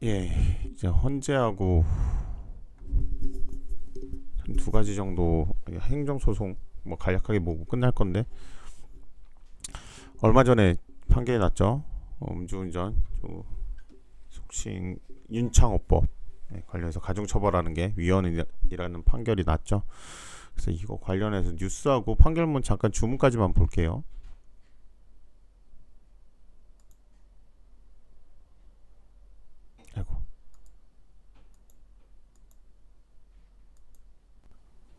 예, 이제 헌재하고 한 두 가지 정도 행정소송 뭐 간략하게 보고 끝날 건데, 얼마 전에 판결이 났죠. 음주운전 속칭 윤창호법 관련해서 가중처벌하는 게 위헌이라는 판결이 났죠. 그래서 이거 관련해서 뉴스하고 판결문 잠깐 주문까지만 볼게요. 아이고.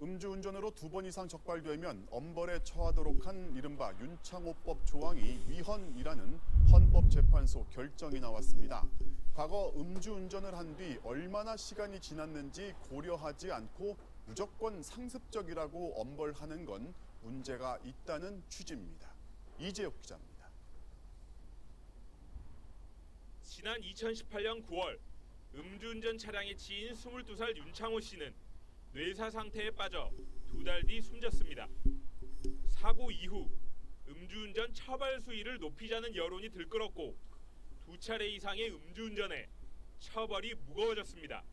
음주운전으로 2번 이상 적발되면 엄벌에 처하도록 한 이른바 윤창호법 조항이 위헌이라는 헌법재판소 결정이 나왔습니다. 과거 음주운전을 한 뒤 얼마나 시간이 지났는지 고려하지 않고 무조건 상습적이라고 엄벌하는 건 문제가 있다는 취지입니다. 이재욱 기자입니다. 지난 2018년 9월 음주운전 차량에 치인 22살 윤창호 씨는 뇌사 상태에 빠져 2달 뒤 숨졌습니다. 사고 이후 음주운전 처벌 수위를 높이자는 여론이 들끓었고 2차례 이상의 음주운전에 처벌이 무거워졌습니다.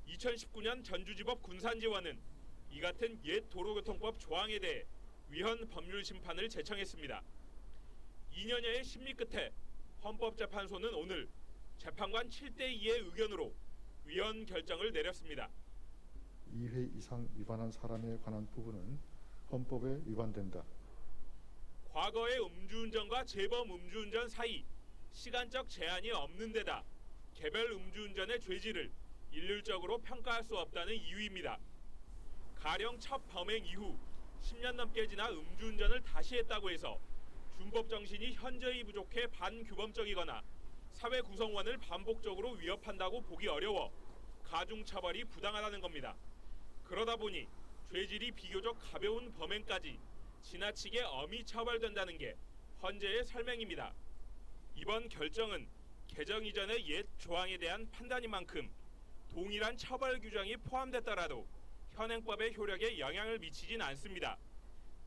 2019년 전주지법 군산지원은 이 같은 옛 도로교통법 조항에 대해 위헌 법률 심판을 제청했습니다. 2년여의 심리 끝에 헌법재판소는 오늘 재판관 7대2의 의견으로 위헌 결정을 내렸습니다. 2회 이상 위반한 사람에 관한 부분은 헌법에 위반된다. 과거의 음주운전과 재범 음주운전 사이 시간적 제한이 없는 데다 개별 음주운전의 죄질을 일률적으로 평가할 수 없다는 이유입니다. 가령 첫 범행 이후 10년 넘게 지나 음주운전을 다시 했다고 해서 준법 정신이 현저히 부족해 반규범적이거나 사회 구성원을 반복적으로 위협한다고 보기 어려워 가중처벌이 부당하다는 겁니다. 그러다 보니 죄질이 비교적 가벼운 범행까지 지나치게 엄히 처벌된다는 게 헌재의 설명입니다. 이번 결정은 개정 이전의 옛 조항에 대한 판단인 만큼 동일한 처벌 규정이 포함됐더라도 현행법의 효력에 영향을 미치진 않습니다.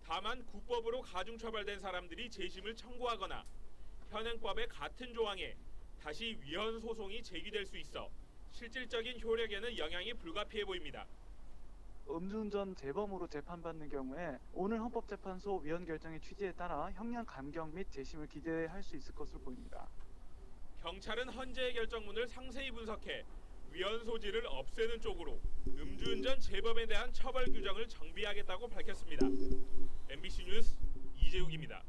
다만 구법으로 가중처벌된 사람들이 재심을 청구하거나 현행법의 같은 조항에 다시 위헌 소송이 제기될 수 있어 실질적인 효력에는 영향이 불가피해 보입니다. 음주운전 재범으로 재판받는 경우에 오늘 헌법재판소 위헌 결정의 취지에 따라 형량 감경 및 재심을 기대할 수 있을 것으로 보입니다. 경찰은 헌재의 결정문을 상세히 분석해 위헌 소지를 없애는 쪽으로 음주운전 재범에 대한 처벌 규정을 정비하겠다고 밝혔습니다. MBC 뉴스 이재욱입니다.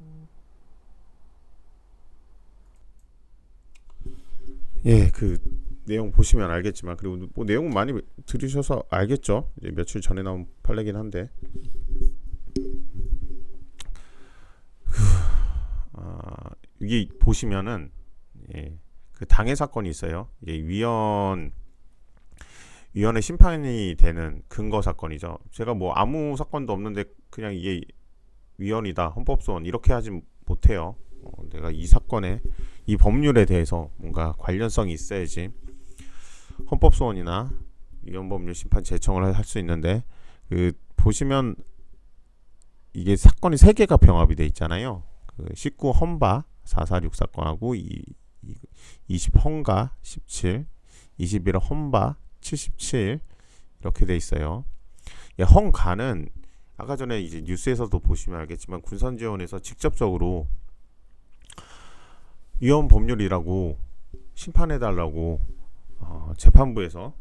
예, 그 내용 보시면 알겠지만, 그리고 뭐 내용 많이 들으셔서 알겠죠. 이제 며칠 전에 나온 판례긴 한데, 여기 보시면은 그 당해 사건이 있어요. 이게 위헌의 심판이 되는 근거 사건이죠. 제가 뭐 아무 사건도 없는데 그냥 이게 위헌이다, 헌법소원 이렇게 하지 못해요. 내가 이 사건에 이 법률에 대해서 뭔가 관련성이 있어야지 헌법소원이나 위헌법률 심판 제청을 할 수 있는데, 그 보시면 이게 사건이 3개가 병합이 돼 있잖아요. 그 19 헌바 446 사건하고 20 헌가 17, 21 헌바 77 이렇게 돼 있어요. 헌가는 아까 전에 이제 뉴스에서도 보시면 알겠지만 군산지원에서 직접적으로 위헌 법률이라고 심판해달라고 재판부에서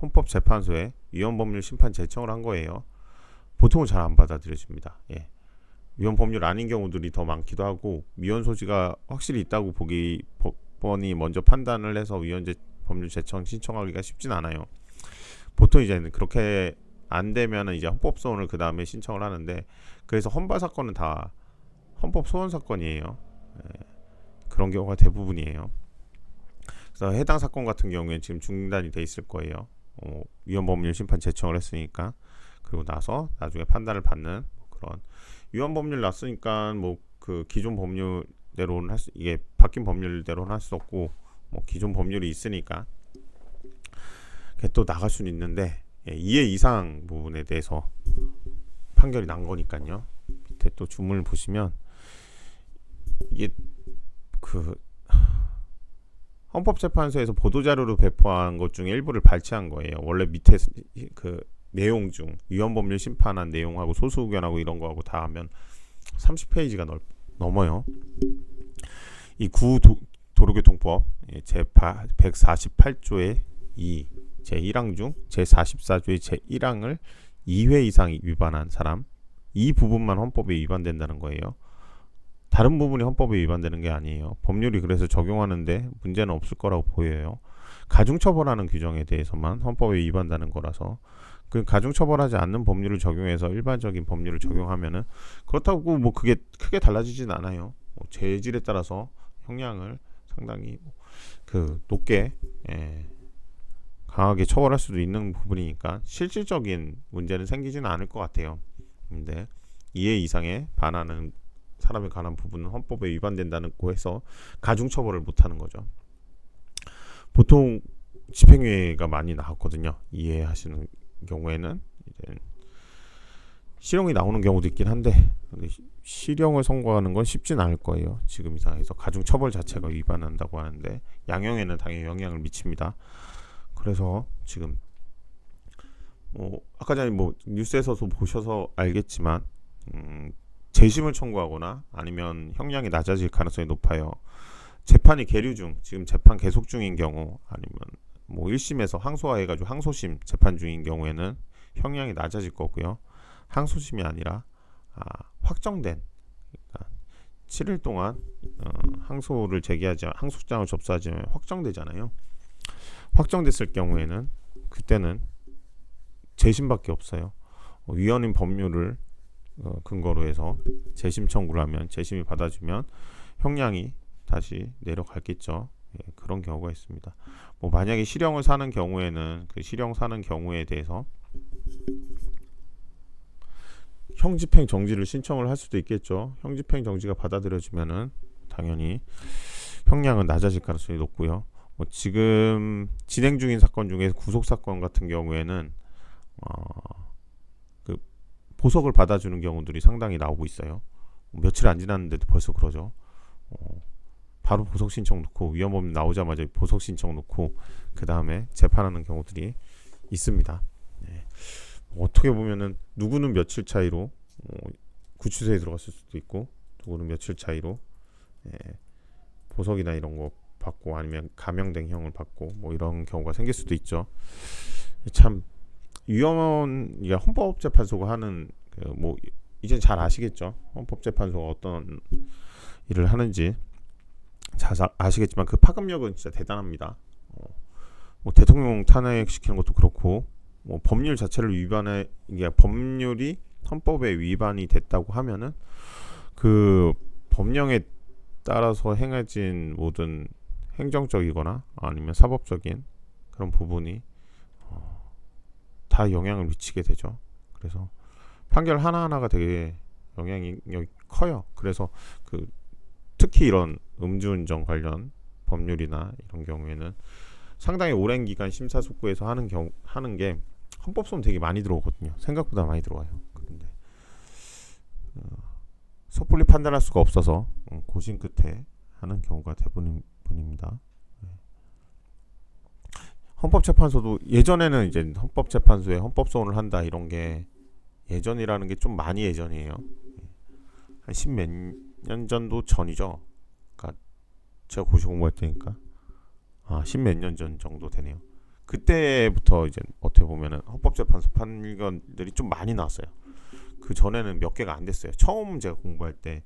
헌법재판소에 위헌 법률 심판 제청을 한 거예요. 보통은 잘 안 받아들여집니다. 예. 위헌 법률 아닌 경우들이 더 많기도 하고, 위헌 소지가 확실히 있다고 법원이 먼저 판단을 해서 위헌 법률 제청 신청하기가 쉽진 않아요. 보통 이제는 그렇게 안 되면은 이제 헌법소원을 그 다음에 신청을 하는데, 그래서 헌바 사건은 다 헌법소원 사건이에요. 그런 경우가 대부분이에요. 그래서 해당 사건 같은 경우에는 지금 중단이 돼 있을 거예요. 위헌 법률 심판 제청을 했으니까. 그리고 나서 나중에 판단을 받는 그런, 위헌 법률 났으니까 뭐 그 기존 법률대로는 이게 바뀐 법률대로는 할 수 없고, 뭐 기존 법률이 있으니까 또 나갈 수는 있는데, 2회 이상 부분에 대해서 판결이 난 거니까요. 밑에 또 주문을 보시면 이게 그 헌법재판소에서 보도자료로 배포한 것 중에 일부를 발췌한 거예요. 원래 밑에 그 내용 중 위헌법률 심판한 내용하고 소수 의견하고 이런 거하고 다 하면 30페이지가 넘어요. 이 도로교통법 제 148조의 2 제1항 중 제44조의 제1항을 2회 이상 위반한 사람, 이 부분만 헌법에 위반된다는 거예요. 다른 부분이 헌법에 위반되는 게 아니에요. 법률이 그래서 적용하는데 문제는 없을 거라고 보여요. 가중처벌하는 규정에 대해서만 헌법에 위반되는 거라서, 그 가중처벌하지 않는 법률을 적용해서 일반적인 법률을 적용하면은 그렇다고 뭐 그게 크게 달라지진 않아요. 재질에 따라서 형량을 상당히 그 높게 강하게 처벌할 수도 있는 부분이니까 실질적인 문제는 생기지는 않을 것 같아요. 근데 2회 이상에 반하는 사람에 관한 부분은 헌법에 위반된다고 해서 가중처벌을 못하는 거죠. 보통 집행유예가 많이 나왔거든요. 이해하시는 경우에는 이제 실형이 나오는 경우도 있긴 한데, 근데 실형을 선고하는 건 쉽진 않을 거예요. 지금 이 상황에서 가중처벌 자체가 위반한다고 하는데 양형에는 당연히 영향을 미칩니다. 그래서 지금 아까 전에 뉴스에서도 보셔서 알겠지만 재심을 청구하거나 아니면 형량이 낮아질 가능성이 높아요. 재판이 계류 중, 지금 재판 계속 중인 경우, 아니면 1심에서 항소해가지고 항소심 재판 중인 경우에는 형량이 낮아질 거고요. 항소심이 아니라 확정된, 그러니까 7일 동안 항소를 제기하지, 항소장을 접수하지 않으면 확정되잖아요. 확정됐을 경우에는 그때는 재심밖에 없어요. 위헌인 법률을 근거로 해서 재심 청구를 하면, 재심이 받아주면 형량이 다시 내려가겠죠. 그런 경우가 있습니다. 만약에 실형을 사는 경우에는 그 실형 사는 경우에 대해서 형집행 정지를 신청을 할 수도 있겠죠. 형집행 정지가 받아들여지면은 당연히 형량은 낮아질 가능성이 높고요. 지금 진행 중인 사건 중에 구속 사건 같은 경우에는 그 보석을 받아주는 경우들이 상당히 나오고 있어요. 며칠 안 지났는데도 벌써 그러죠. 바로 보석 신청 놓고, 위헌법률 나오자마자 보석 신청 놓고 그 다음에 재판하는 경우들이 있습니다. 어떻게 보면은 누구는 며칠 차이로 구치소에 들어갔을 수도 있고, 누구는 며칠 차이로 보석이나 이런 거 받고 아니면 감형된 형을 받고 이런 경우가 생길 수도 있죠. 참 헌법재판소가 하는 이젠 잘 아시겠죠. 헌법재판소가 어떤 일을 하는지 잘 아시겠지만 그 파급력은 진짜 대단합니다. 대통령 탄핵시키는 것도 그렇고, 법률 자체를 법률이 헌법에 위반이 됐다고 하면은 그 법령에 따라서 행해진 모든 행정적이거나 아니면 사법적인 그런 부분이 다 영향을 미치게 되죠. 그래서 판결 하나하나가 되게 영향이 커요. 그래서 특히 이런 음주운전 관련 법률이나 이런 경우에는 상당히 오랜 기간 심사숙고해서 하는 게 헌법소원 되게 많이 들어오거든요. 생각보다 많이 들어와요. 그런데 섣불리 판단할 수가 없어서 고심 끝에 하는 경우가 대부분입니다. 헌법재판소도 예전에는 이제 헌법재판소에 헌법소원을 한다 이런 게, 예전이라는 게 좀 많이 예전이에요. 한 10몇 년 정도 전이죠. 그러니까 제가 고시 공부할 때니까 10몇 년 전 정도 되네요. 그때부터 이제 어떻게 보면은 헌법재판소 판결들이 좀 많이 나왔어요. 그 전에는 몇 개가 안 됐어요. 처음 제가 공부할 때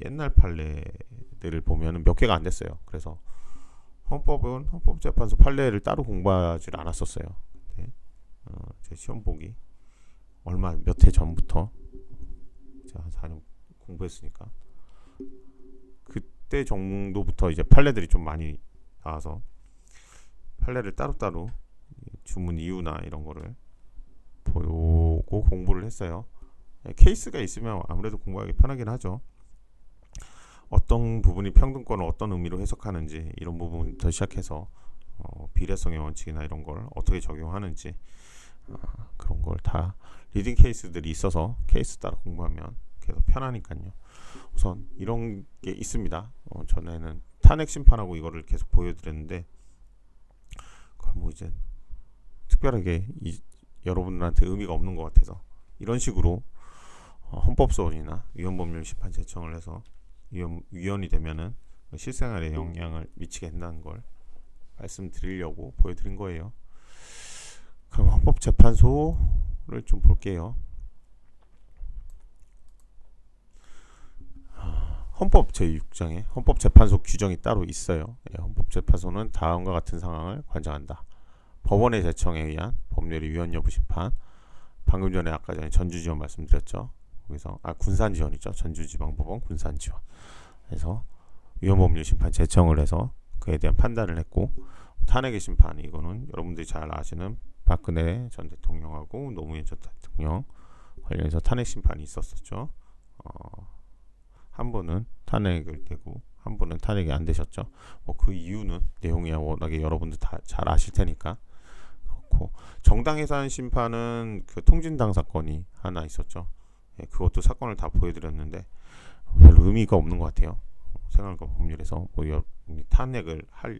옛날 판례들을 보면은 몇 개가 안 됐어요. 그래서 헌법재판소 판례를 따로 공부하지 않았었어요. 제 시험 보기 몇 해 전부터 제가 4년 공부했으니까 그때 정도부터 이제 판례들이 좀 많이 나와서 판례를 따로따로 주문 이유나 이런 거를 보고 공부를 했어요. 케이스가 있으면 아무래도 공부하기 편하긴 하죠. 어떤 부분이 평등권을 어떤 의미로 해석하는지 이런 부분부터 시작해서 비례성의 원칙이나 이런 걸 어떻게 적용하는지 그런 걸 다 리딩 케이스들이 있어서 케이스 따라 공부하면 계속 편하니까요. 우선 이런 게 있습니다. 전에는 탄핵 심판하고 이거를 계속 보여드렸는데 그걸 뭐 이제 특별하게 여러분들한테 의미가 없는 것 같아서 이런 식으로 헌법소원이나 위헌법률 심판 제청을 해서 위헌이 되면은 실생활에 영향을 미치게 된다는 걸 말씀드리려고 보여드린 거예요. 그럼 헌법재판소를 좀 볼게요. 헌법 제6장에 헌법재판소 규정이 따로 있어요. 헌법재판소는 다음과 같은 상황을 관장한다. 법원의 제청에 의한 법률의 위헌 여부 심판. 방금 전에 아까 전에 전주지원 말씀드렸죠. 거기서 군산지원이죠. 전주지방법원 군산지원. 그래서 위헌법률 심판 제청을 해서 그에 대한 판단을 했고, 탄핵의 심판 이거는 여러분들이 잘 아시는 박근혜 전 대통령하고 노무현 전 대통령 관련해서 탄핵 심판이 있었었죠. 한 분은 탄핵을 되고 한 분은 탄핵이 안 되셨죠. 그 이유는 내용이 워낙에 여러분들 다 잘 아실 테니까 그렇고, 정당 해산 심판은 그 통진당 사건이 하나 있었죠. 그것도 사건을 다 보여드렸는데 별로 의미가 없는 것 같아요. 생활과 법률에서 탄핵을 할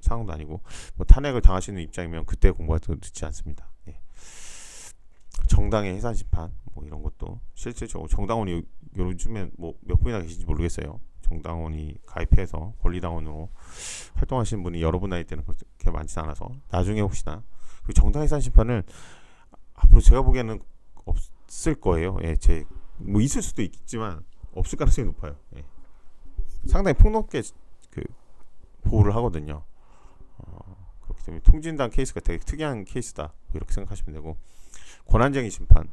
상황도 아니고 탄핵을 당하시는 입장이면 그때 공부해도 늦지 않습니다. 정당의 해산 심판 이런 것도 실질적으로 정당원이 요즘에 몇 분이나 계신지 모르겠어요. 정당원이 가입해서 권리당원으로 활동하시는 분이 여러분 나이 때는 그렇게 많지 않아서 나중에 혹시나 그 정당 해산 심판을 앞으로 제가 보기에는 없을 거예요. 있을 수도 있겠지만 없을 가능성이 높아요. 상당히 폭넓게 보호를 하거든요. 그렇기 때문에 통진당 케이스가 되게 특이한 케이스다 이렇게 생각하시면 되고, 권한쟁의 심판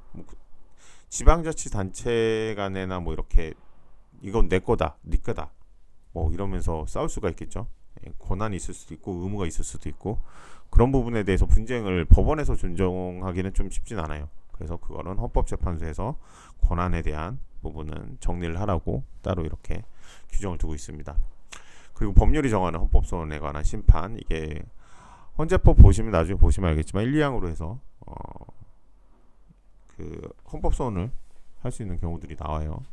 지방자치단체 간에나 이렇게 이건 내 거다 네 거다 이러면서 싸울 수가 있겠죠. 권한이 있을 수도 있고 의무가 있을 수도 있고, 그런 부분에 대해서 분쟁을 법원에서 존중하기는 좀 쉽진 않아요. 그래서 그거는 헌법재판소에서 권한에 대한 부분은 정리를 하라고 따로 이렇게 규정을 두고 있습니다. 그리고 법률이 정하는 헌법소원에 관한 심판, 이게 헌재법 보시면 나중에 보시면 알겠지만 1, 2항으로 해서 그 헌법소원을 할 수 있는 경우들이 나와요.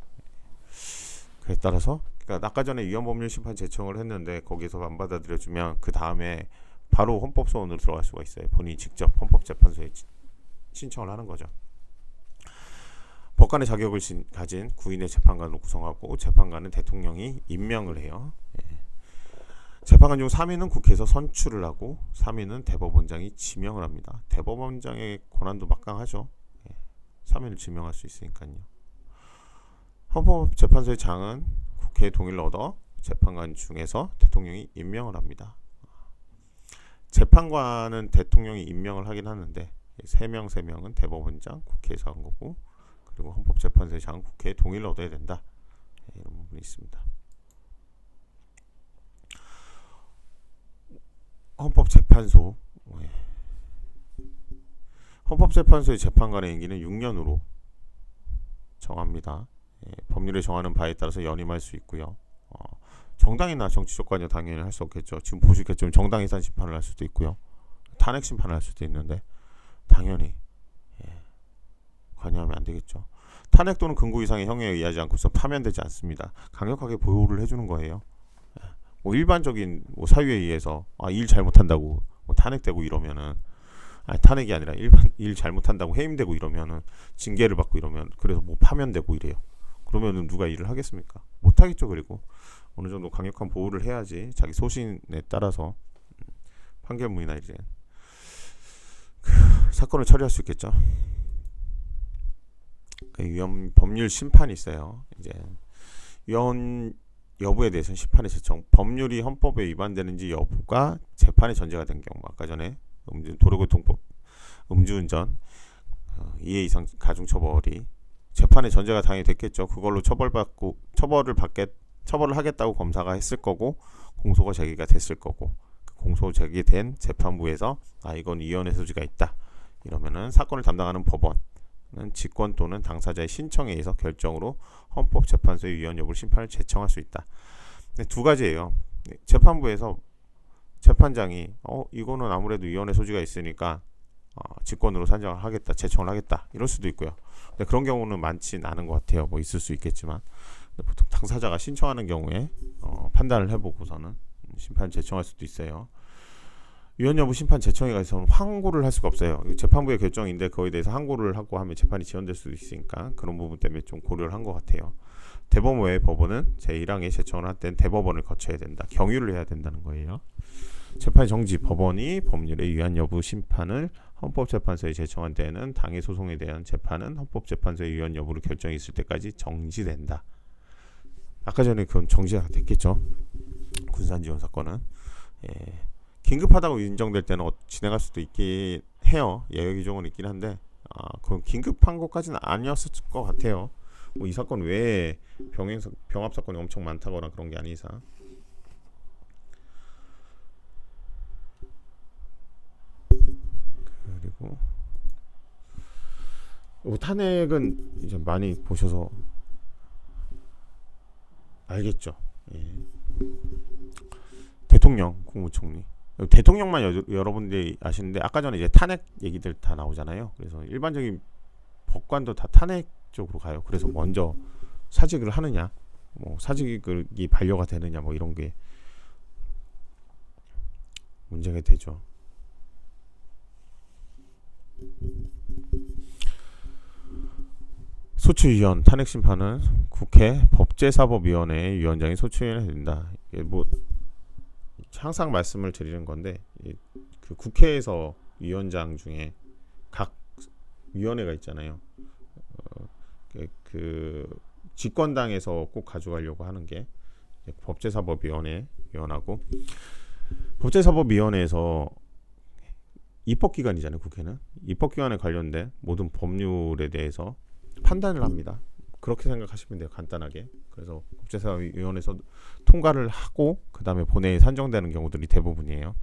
그에 따라서 그러니까 아까 전에 위헌법률 심판 제청을 했는데 거기서 안 받아들여주면 그 다음에 바로 헌법소원으로 들어갈 수가 있어요. 본인이 직접 헌법재판소에 신청을 하는 거죠. 법관의 자격을 가진 구인의 재판관을 구성하고 재판관은 대통령이 임명을 해요. 재판관 중 3인은 국회에서 선출을 하고 3인은 대법원장이 지명을 합니다. 대법원장의 권한도 막강하죠. 3인을 지명할 수 있으니까요. 헌법재판소의 장은 국회의 동의를 얻어 재판관 중에서 대통령이 임명을 합니다. 재판관은 대통령이 임명을 하긴 하는데 3명은 대법원장, 국회에서 한 거고, 그리고 헌법재판소의 장은 국회의 동의를 얻어야 된다. 이런 부분이 있습니다. 헌법재판소 헌법재판소의 재판관의 임기는 6년으로 정합니다. 법률에 정하는 바에 따라서 연임할 수 있고요. 정당이나 정치적 관여 당연히 할 수 없겠죠. 지금 보시겠지만 정당 해산 심판을 할 수도 있고요. 탄핵 심판을 할 수도 있는데 당연히 관여하면 안 되겠죠. 탄핵 또는 금고 이상의 형에 의하지 않고서 파면되지 않습니다. 강력하게 보호를 해주는 거예요. 일반적인 사유에 의해서 일 잘못한다고 탄핵되고 이러면은, 탄핵이 아니라 일반 일 잘못한다고 해임되고 이러면은 징계를 받고 이러면, 그래서 파면되고 이래요. 그러면은 누가 일을 하겠습니까? 못 하겠죠. 그리고 어느 정도 강력한 보호를 해야지 자기 소신에 따라서 판결문이나 이제 사건을 처리할 수 있겠죠. 위헌 법률 심판이 있어요. 이제 위헌 여부에 대해서는 심판의 제청, 법률이 헌법에 위반되는지 여부가 재판의 전제가 된 경우, 아까 전에 도로교통법, 음주운전, 2회 이상 가중처벌이 재판의 전제가 당연히 됐겠죠. 그걸로 처벌을 하겠다고 검사가 했을 거고, 공소가 제기가 됐을 거고, 그 공소 제기된 재판부에서 이건 위헌의 소지가 있다 이러면은 사건을 담당하는 법원은 직권 또는 당사자의 신청에 의해서 결정으로 헌법재판소의 위헌 여부를 심판을 제청할 수 있다. 두 가지예요. 재판부에서 재판장이 이거는 아무래도 위헌의 소지가 있으니까 직권으로 산정을 하겠다, 제청을 하겠다 이럴 수도 있고요. 근데 그런 경우는 많진 않은 것 같아요. 있을 수 있겠지만, 보통 당사자가 신청하는 경우에 판단을 해보고서는 심판 제청할 수도 있어요. 위헌 여부 심판 제청에 가서는 항고를 할 수가 없어요. 재판부의 결정인데 그거에 대해서 항고를 하고 하면 재판이 지연될 수도 있으니까 그런 부분 때문에 좀 고려를 한 것 같아요. 대법원 외의 법원은 제1항에 제청을 할 땐 대법원을 거쳐야 된다. 경유를 해야 된다는 거예요. 재판 정지, 법원이 법률에 위헌 여부 심판을 헌법재판소에 제청한 때에는 당해 소송에 대한 재판은 헌법재판소의 위헌 여부를 결정이 있을 때까지 정지된다. 아까 전에 그건 정지가 됐겠죠. 군산지원 사건은. 예. 긴급하다고 인정될 때는 진행할 수도 있긴 해요. 예외 규정은 있긴 한데 그건 긴급한 것까지는 아니었을 것 같아요. 뭐 이 사건 외에 병합 사건이 엄청 많다거나 그런 게 아닌 이상. 그리고 탄핵은 이제 많이 보셔서 알겠죠. 예. 대통령, 국무총리. 대통령만 여러분들이 아시는데 아까 전에 이제 탄핵 얘기들 다 나오잖아요. 그래서 일반적인 법관도 다 탄핵 쪽으로 가요. 그래서 먼저 사직을 하느냐, 뭐 사직이 반려가 되느냐, 뭐 이런 게 문제가 되죠. 소추위원 탄핵 심판은 국회 법제사법위원회 위원장이 소추위원을 된다. 뭐 항상 말씀을 드리는 건데 그 국회에서 위원장 중에 각 위원회가 있잖아요. 그 집권당에서 꼭 가져가려고 하는 게 법제사법위원회 위원하고 법제사법위원회에서 입법기관이잖아요. 국회는 입법기관에 관련된 모든 법률에 대해서 판단을 합니다. 그렇게 생각하시면 돼요. 간단하게. 그래서 법제사법위원회에서 통과를 하고 그 다음에 본회의에 산정되는 경우들이 대부분이에요.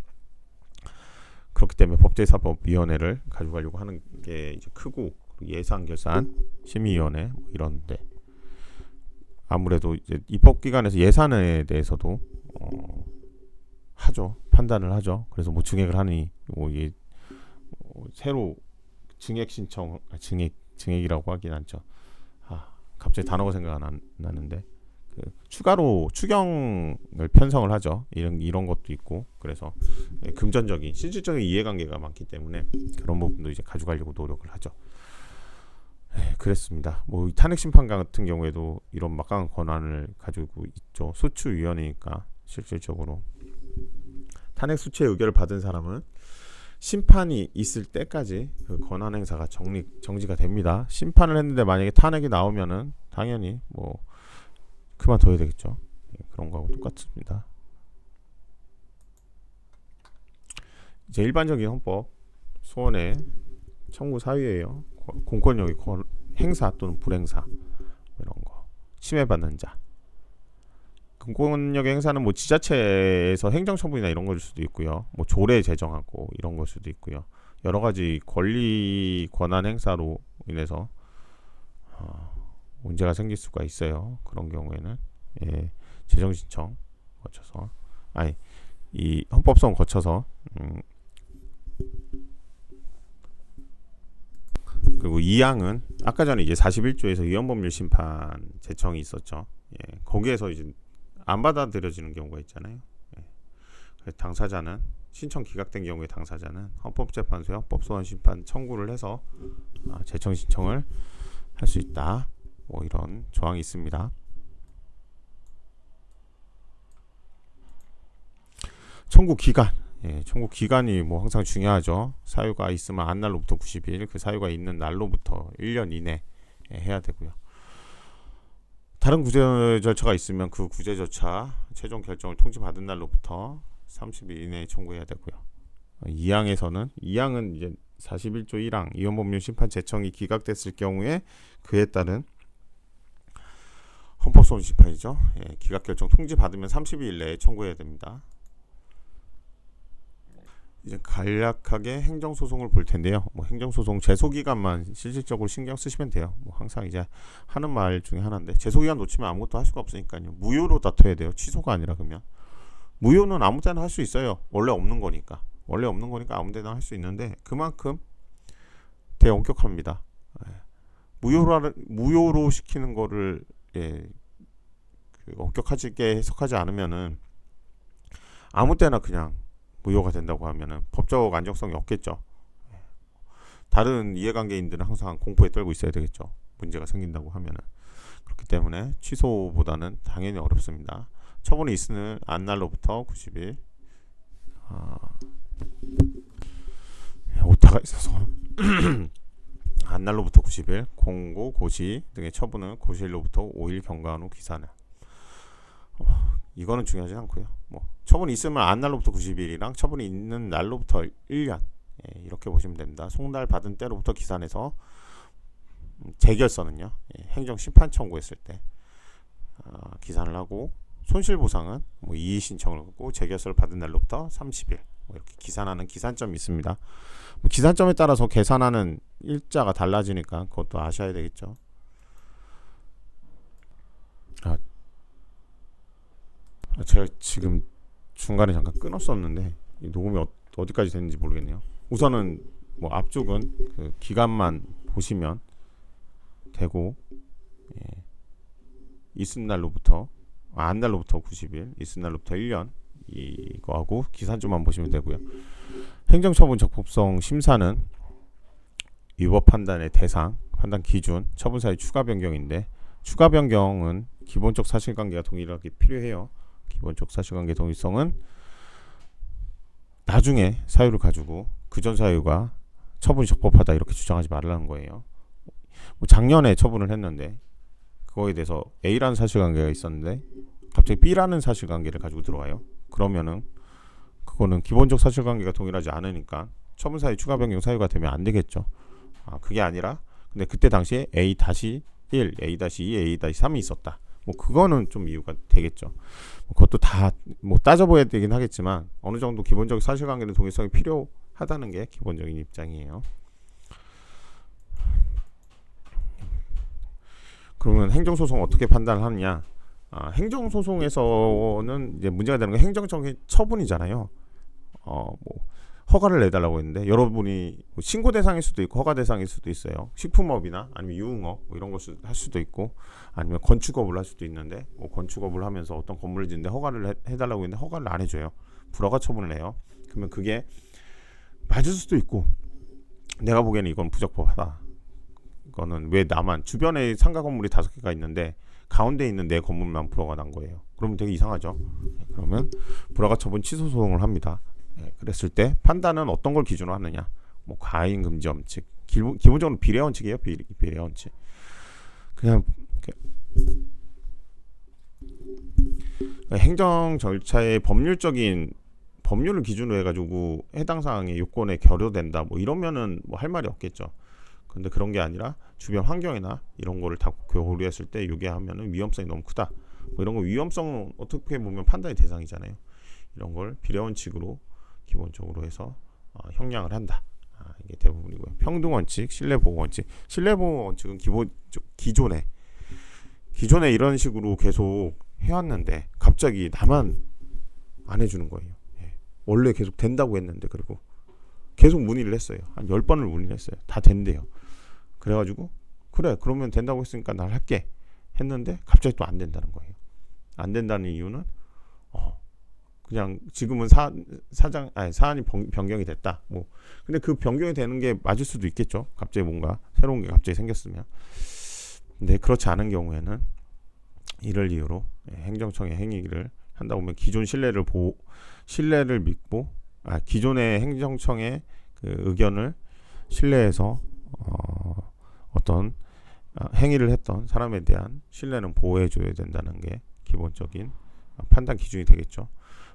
그렇기 때문에 법제사법위원회를 가져가려고 하는 게 이제 크고 예산 결산 심의위원회 뭐 이런데 아무래도 이제 입법기관에서 예산에 대해서도 하죠. 판단을 하죠. 그래서 뭐 증액을 하니 뭐 새로 증액 신청 증액이라고 하긴 않죠. 갑자기 단어가 생각 안 나는데 추가로 추경을 편성을 하죠. 이런 것도 있고 그래서 금전적인 실질적인 이해관계가 많기 때문에 그런 부분도 이제 가져가려고 노력을 하죠. 그랬습니다. 뭐 탄핵 심판 같은 경우에도 이런 막강한 권한을 가지고 있죠. 소추위원회니까 실질적으로 탄핵 수치의 의결을 받은 사람은 심판이 있을 때까지 그 권한 행사가 정지가 됩니다. 심판을 했는데 만약에 탄핵이 나오면은 당연히 뭐 그만둬야 되겠죠. 그런 거하고 똑같습니다. 이제 일반적인 헌법 소원의 청구 사유예요. 공권력의 행사 또는 불행사 이런 거 침해받는 자. 공권력의 행사는 뭐 지자체에서 행정처분이나 이런 걸 수도 있고요. 뭐 조례 제정하고 이런 걸 수도 있고요. 여러 가지 권리 권한 행사로 인해서 문제가 생길 수가 있어요. 그런 경우에는 재정 신청 거쳐서 이 헌법소원 거쳐서 그리고 2항은 아까 전에 이제 41조에서 위헌법률 심판 제청이 있었죠. 거기에서 이제 안 받아들여지는 경우가 있잖아요. 그래서 당사자는 신청 기각된 경우에 당사자는 헌법재판소에 헌법소원 심판 청구를 해서 제청 신청을 할 수 있다. 뭐 이런 조항이 있습니다. 청구 기간, 청구 기간이 뭐 항상 중요하죠. 사유가 있으면 한 날로부터 90일, 그 사유가 있는 날로부터 1년 이내 해야 되고요. 다른 구제 절차가 있으면 그 구제 절차 최종 결정을 통지받은 날로부터 30일 이내에 청구해야 되고요. 2항은 이제 41조 1항 위헌법률 심판 제청이 기각됐을 경우에 그에 따른 헌법소원 심판이죠. 기각 결정 통지받으면 30일 내에 청구해야 됩니다. 이제 간략하게 행정소송을 볼 텐데요. 뭐 행정소송 제소기간만 실질적으로 신경 쓰시면 돼요. 뭐 항상 이제 하는 말 중에 하나인데 제소기간 놓치면 아무것도 할 수가 없으니까요. 무효로 다퉈야 돼요. 취소가 아니라. 그러면 무효는 아무 때나 할 수 있어요. 원래 없는 거니까 아무 데나 할 수 있는데 그만큼 되게 엄격합니다. 무효로 시키는 거를 엄격하게 해석하지 않으면은 아무 때나 그냥 무효가 된다고 하면은 법적 안정성이 없겠죠. 다른 이해관계인들은 항상 공포에 떨고 있어야 되겠죠. 문제가 생긴다고 하면은. 그렇기 때문에 취소보다는 당연히 어렵습니다. 처분이 있으는 안날로부터 90일. 오타가 있어서 안날로부터 90일, 공고, 고시 등의 처분은 고시일로부터 5일 경과한 후 기산을. 이거는 중요하지 않고요. 뭐 처분이 있으면 안날로부터 90일이랑 처분이 있는 날로부터 1년 이렇게 보시면 됩니다. 송달 받은 때로부터 기산해서 재결서는요, 행정심판 청구했을 때 기산을 하고, 손실보상은 뭐 이의 신청을 하고 재결서를 받은 날로부터 30일 뭐 이렇게 기산하는 기산점이 있습니다. 뭐 기산점에 따라서 계산하는 일자가 달라지니까 그것도 아셔야 되겠죠. 제가 지금 중간에 잠깐 끊었었는데 이 녹음이 어디까지 됐는지 모르겠네요. 우선은 뭐 앞쪽은 그 기간만 보시면 되고, 있은 날로부터 안날로부터 90일, 있은 날로부터 1년 이거하고 기산점만 보시면 되고요. 행정처분 적법성 심사는 위법 판단의 대상, 판단 기준, 처분 사유 추가 변경인데, 추가 변경은 기본적 사실관계가 동일하게 필요해요. 기본적 사실관계 동일성은 나중에 사유를 가지고 그전 사유가 처분이 적법하다 이렇게 주장하지 말라는 거예요. 뭐 작년에 처분을 했는데 그거에 대해서 A라는 사실관계가 있었는데 갑자기 B라는 사실관계를 가지고 들어와요. 그러면은 그거는 기본적 사실관계가 동일하지 않으니까 처분 사유 추가 변경 사유가 되면 안 되겠죠. 그게 아니라 근데 그때 당시에 A-1, A-2, A-3이 있었다. 뭐 그거는 좀 이유가 되겠죠. 뭐 그것도 다 뭐 따져봐야 되긴 하겠지만 어느 정도 기본적 사실관계는 동일성이 필요하다는 게 기본적인 입장이에요. 그러면 행정소송 어떻게 판단을 하느냐? 행정소송에서는 이제 문제가 되는 건 행정적인 처분이잖아요. 뭐 허가를 내달라고 했는데 여러분이 뭐 신고 대상일 수도 있고 허가 대상일 수도 있어요. 식품업이나 아니면 유흥업 뭐 이런 걸 할 수도 있고, 아니면 건축업을 할 수도 있는데 뭐 건축업을 하면서 어떤 건물을 짓는데 허가를 해달라고 했는데 허가를 안 해줘요. 불허가 처분을 해요. 그러면 그게 맞을 수도 있고, 내가 보기에는 이건 부적법하다. 이거는 왜 나만 주변에 상가 건물이 5개가 있는데 가운데 있는 내 건물만 불허가 난 거예요. 그러면 되게 이상하죠. 그러면 불허가 처분 취소 소송을 합니다. 그랬을 때 판단은 어떤 걸 기준으로 하느냐? 뭐 과잉 금지 원칙, 기본적으로 비례 원칙이에요. 비례 원칙. 그냥 행정 절차의 법률적인 법률을 기준으로 해가지고 해당 사항의 요건에 결여된다. 뭐 이러면은 뭐 할 말이 없겠죠. 근데 그런 게 아니라 주변 환경이나 이런 거를 다 고려했을 때 이게 하면은 위험성이 너무 크다. 뭐 이런 거 위험성은 어떻게 보면 판단의 대상이잖아요. 이런 걸 비례 원칙으로 기본적으로 해서 형량을 한다. 이게 대부분이고요. 평등 원칙, 신뢰 보호 원칙. 신뢰 보호 원칙은 기존에 이런 식으로 계속 해왔는데 갑자기 나만 안 해주는 거예요. 원래 계속 된다고 했는데, 그리고 계속 문의를 했어요. 한 10번을 문의를 했어요. 다 된대요. 그래가지고 그래 그러면 된다고 했으니까 날 할게 했는데 갑자기 또 안 된다는 거예요. 안 된다는 이유는 그냥 지금은 사안이 변경이 됐다. 뭐 근데 그 변경이 되는 게 맞을 수도 있겠죠. 갑자기 뭔가 새로운 게 갑자기 생겼으면. 근데 그렇지 않은 경우에는 이를 이유로 행정청의 행위를 한다 보면 기존 신뢰를 믿고 기존의 행정청의 그 의견을 신뢰해서 어떤 행위를 했던 사람에 대한 신뢰는 보호해줘야 된다는 게 기본적인 판단 기준이 되겠죠.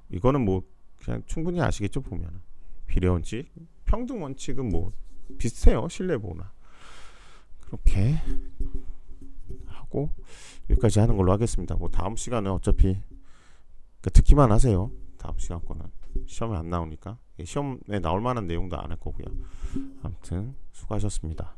이거는 뭐 그냥 충분히 아시겠죠. 보면 비례 원칙, 평등 원칙은 뭐 비슷해요. 신뢰 보호나. 그렇게 하고 여기까지 하는 걸로 하겠습니다. 뭐 다음 시간은 어차피 듣기만 하세요. 다음 시간 거는 시험에 안 나오니까 시험에 나올 만한 내용도 안 할 거고요. 아무튼 수고하셨습니다.